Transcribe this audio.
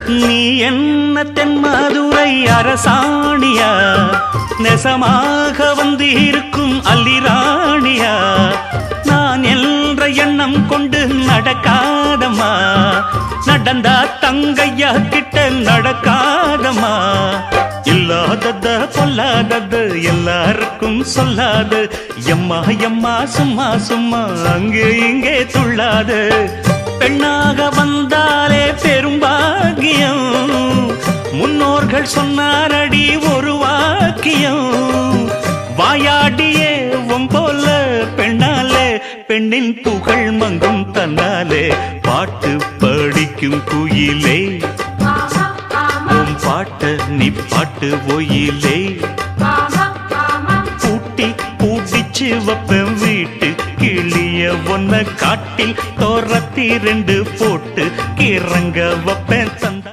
நீ என்ன தென்மதுரை அரசாணியா, நெசமாக வந்து இருக்கும் அல்லிராணியா, நான் என்ற எண்ணம் கொண்டு நடக்காதம்மா, நடந்தா தங்கையா கிட்ட நடக்காதம்மா. இல்லாதத பொல்லாதது எல்லாருக்கும் சொல்லாது, எம்மா எம்மா சும்மா சும்மா அங்கே இங்கே துள்ளாது. பெண்ணாக வந்தாலே பெரும்பாகியம், முன்னோர்கள் சொன்னாரடி ஒரு வாக்கியம். வாயாடியே போல பெண்ணாலே பெண்ணின் புகழ் மங்கும் தன்னாலே. பாட்டு படிக்கும் குயிலே உன் பாட்ட நீ பாட்டு ஒயிலே. பூட்டி பூட்டிச்சு வப்பேன் வீட்டு கிளிய ஒன்ன காட்டில் தோரத்தி 2 போட்டு கிறங்க வப்பேன் தந்த